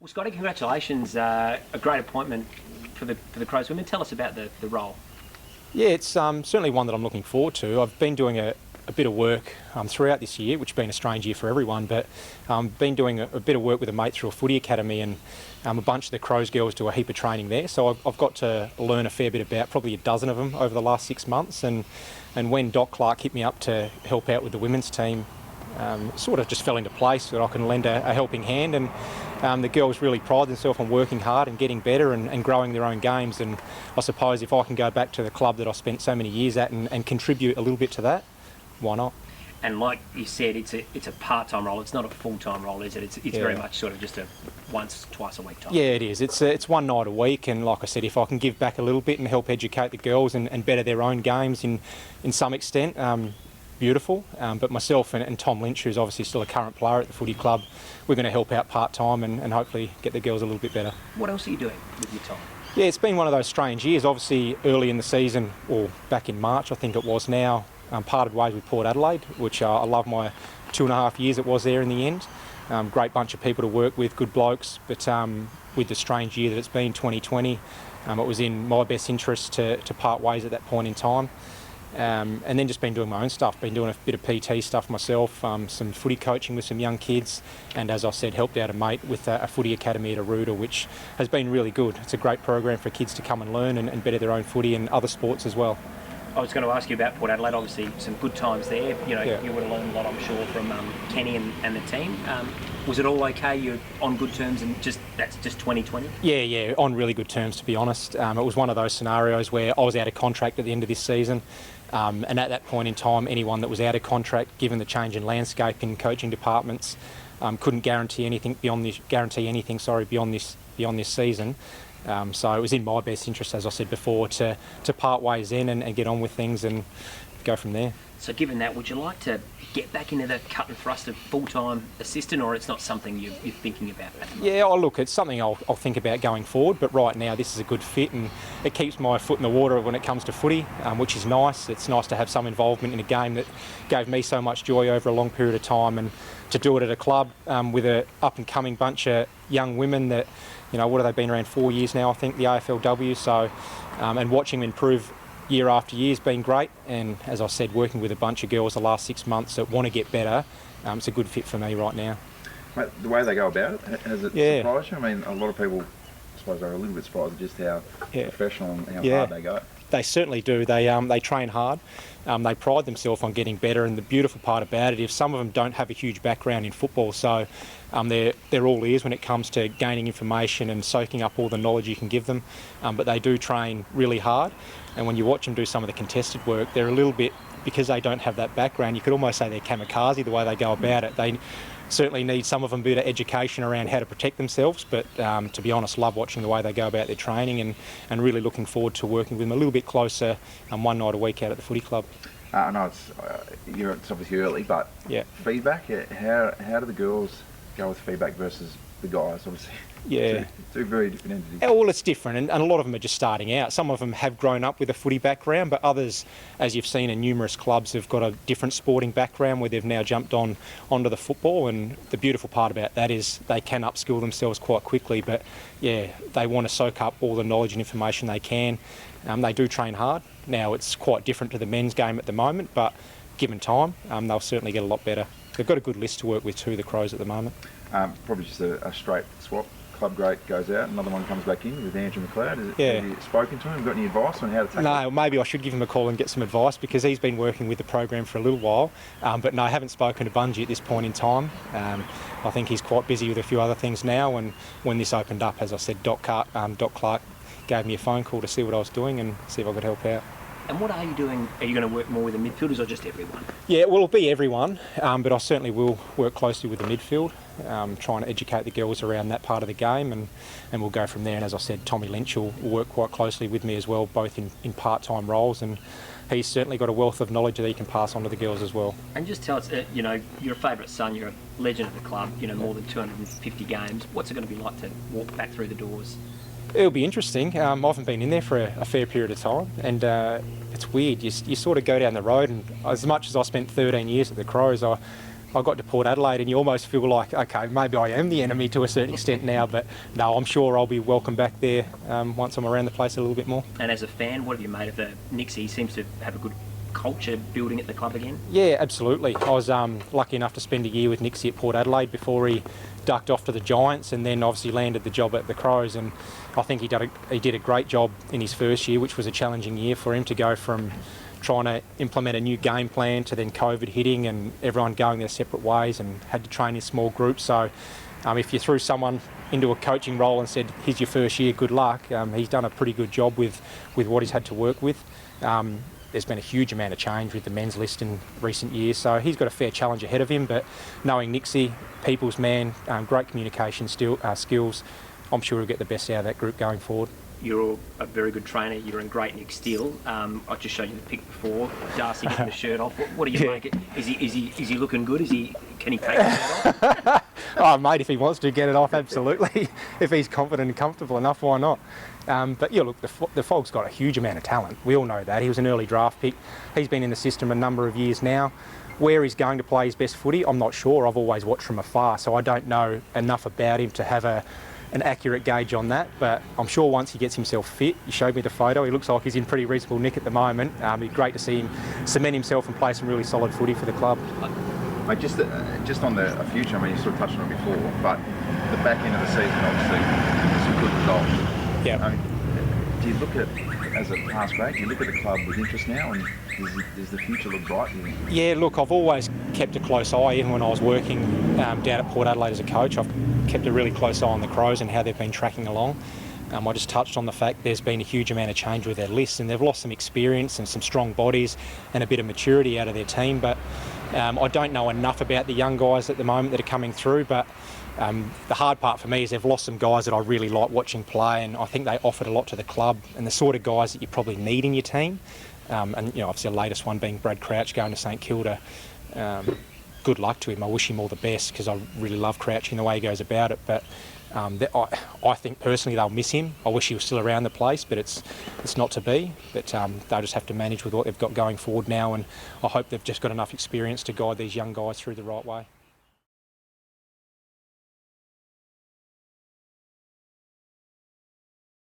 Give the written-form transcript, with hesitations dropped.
Well, Scotty, congratulations. A great appointment for the Crows women. Tell us about the role. Yeah, it's certainly one that I'm looking forward to. I've been doing a bit of work throughout this year, which has been a strange year for everyone, but been doing a bit of work with a mate through a footy academy, and a bunch of the Crows girls do a heap of training there. So I've got to learn a fair bit about probably a dozen of them over the last 6 months. And when Doc Clark hit me up to help out with the women's team, sort of just fell into place that I can lend a helping hand. And the girls really pride themselves on working hard and getting better and growing their own games. And I suppose if I can go back to the club that I spent so many years at and contribute a little bit to that, why not? And like you said, it's a part-time role. It's not a full-time role, is it? It's very much sort of just a twice a week type. Yeah, it is. It's one night a week, and like I said, if I can give back a little bit and help educate the girls and better their own games in some extent, beautiful. But myself and Tom Lynch, who's obviously still a current player at the footy club, we're going to help out part-time and hopefully get the girls a little bit better. What else are you doing with your time? Yeah, it's been one of those strange years. Obviously, early in the season, or back in March, I think it was now, parted ways with Port Adelaide, which I love my 2.5 years it was there in the end. Great bunch of people to work with, good blokes, but with the strange year that it's been, 2020, it was in my best interest to part ways at that point in time. And then just been doing my own stuff, been doing a bit of PT stuff myself, some footy coaching with some young kids, and as I said, helped out a mate with a footy academy at Aruda, which has been really good. It's a great program for kids to come and learn and better their own footy and other sports as well. I was going to ask you about Port Adelaide. Obviously, some good times there. You would have learned a lot, I'm sure, from Kenny and the team. Was it all okay? You're on good terms, and that's just 2020? Yeah, on really good terms, to be honest. It was one of those scenarios where I was out of contract at the end of this season, and at that point in time, anyone that was out of contract, given the change in landscape in coaching departments, couldn't guarantee anything beyond this season. So it was in my best interest, as I said before, to part ways in and get on with things and go from there. So given that, would you like to get back into the cut and thrust of full-time assistant, or it's not something you're thinking about at the moment? Yeah, look, it's something I'll think about going forward, but right now this is a good fit and it keeps my foot in the water when it comes to footy, which is nice. It's nice to have some involvement in a game that gave me so much joy over a long period of time, and to do it at a club with a up-and-coming bunch of young women that, what have they been around 4 years now, I think, the AFLW. So, and watching them improve year after year has been great. And as I said, working with a bunch of girls the last 6 months that want to get better, it's a good fit for me right now. Mate, the way they go about it, has it surprised you? I mean, a lot of people, I suppose, are a little bit surprised at just how professional and how hard they go. They certainly do. They train hard. They pride themselves on getting better, and the beautiful part about it is some of them don't have a huge background in football, so they're all ears when it comes to gaining information and soaking up all the knowledge you can give them. But they do train really hard, and when you watch them do some of the contested work, they're a little bit, because they don't have that background, you could almost say they're kamikaze the way they go about it. They certainly need some of them a bit of education around how to protect themselves, but to be honest, love watching the way they go about their training and really looking forward to working with them a little bit closer one night a week out at the footy club. I know it's obviously early, but feedback, how do the girls go with feedback versus the guys, obviously? Yeah. Two very different entities. Yeah, well, it's different, and a lot of them are just starting out. Some of them have grown up with a footy background, but others, as you've seen in numerous clubs, have got a different sporting background where they've now jumped onto the football. And the beautiful part about that is they can upskill themselves quite quickly, but yeah, they want to soak up all the knowledge and information they can. They do train hard. Now, it's quite different to the men's game at the moment, but given time, they'll certainly get a lot better. They've got a good list to work with too, the Crows, at the moment. Probably just a straight swap. Club great goes out, another one comes back in with Andrew McLeod. Have you spoken to him? Got any advice on how to tackle it? No, maybe I should give him a call and get some advice, because he's been working with the program for a little while. But no, I haven't spoken to Bungie at this point in time. I think he's quite busy with a few other things now, and when this opened up, as I said, Doc Clark gave me a phone call to see what I was doing and see if I could help out. And what are you doing? Are you going to work more with the midfielders or just everyone? Yeah, well, it'll be everyone, but I certainly will work closely with the midfield, trying to educate the girls around that part of the game, and we'll go from there. And as I said, Tommy Lynch will work quite closely with me as well, both in part-time roles, and he's certainly got a wealth of knowledge that he can pass on to the girls as well. And just tell us, you're a favourite son, you're a legend of the club, more than 250 games. What's it going to be like to walk back through the doors? It'll be interesting. I haven't been in there for a fair period of time, and it's weird. You sort of go down the road, and as much as I spent 13 years at the Crows, I I got to Port Adelaide and you almost feel like, okay, maybe I am the enemy to a certain extent now, but no, I'm sure I'll be welcome back there once I'm around the place a little bit more. And as a fan, what have you made of the Nixie? He seems to have a good culture building at the club again? Yeah, absolutely. I was lucky enough to spend a year with Nixie at Port Adelaide before he ducked off to the Giants and then obviously landed the job at the Crows, and I think he did a great job in his first year, which was a challenging year for him to go from trying to implement a new game plan to then COVID hitting and everyone going their separate ways and had to train in small groups. So if you threw someone into a coaching role and said, here's your first year, good luck, he's done a pretty good job with what he's had to work with. There's been a huge amount of change with the men's list in recent years, so he's got a fair challenge ahead of him, but knowing Nixie, people's man, great communication skills, I'm sure he'll get the best out of that group going forward. You're a very good trainer. You're in great nick still. I just showed you the pic before. Darcy getting the shirt off. What do you make it? Is he looking good? Can he take the shirt off? Oh, mate, if he wants to get it off, absolutely. If he's confident and comfortable enough, why not? But yeah, look, the Fog's got a huge amount of talent. We all know that. He was an early draft pick. He's been in the system a number of years now. Where he's going to play his best footy, I'm not sure. I've always watched from afar, so I don't know enough about him to have an accurate gauge on that, but I'm sure once he gets himself fit, you showed me the photo, he looks like he's in pretty reasonable nick at the moment. It'd be great to see him cement himself and play some really solid footy for the club. Mate, just on the future, I mean, you sort of touched on it before, but the back end of the season, obviously, some good results. Yeah. Do you look at, as a past grade, do you look at the club with interest now, and does the future look bright? Yeah, look, I've always kept a close eye, even when I was working down at Port Adelaide as a coach. I've kept a really close eye on the Crows and how they've been tracking along. I just touched on the fact there's been a huge amount of change with their list, and they've lost some experience and some strong bodies and a bit of maturity out of their team, but I don't know enough about the young guys at the moment that are coming through, but the hard part for me is they've lost some guys that I really like watching play, and I think they offered a lot to the club and the sort of guys that you probably need in your team. And obviously the latest one being Brad Crouch going to St Kilda. Good luck to him. I wish him all the best because I really love Crouching the way he goes about it. But I think personally they'll miss him. I wish he was still around the place, but it's not to be. But they'll just have to manage with what they've got going forward now, and I hope they've just got enough experience to guide these young guys through the right way.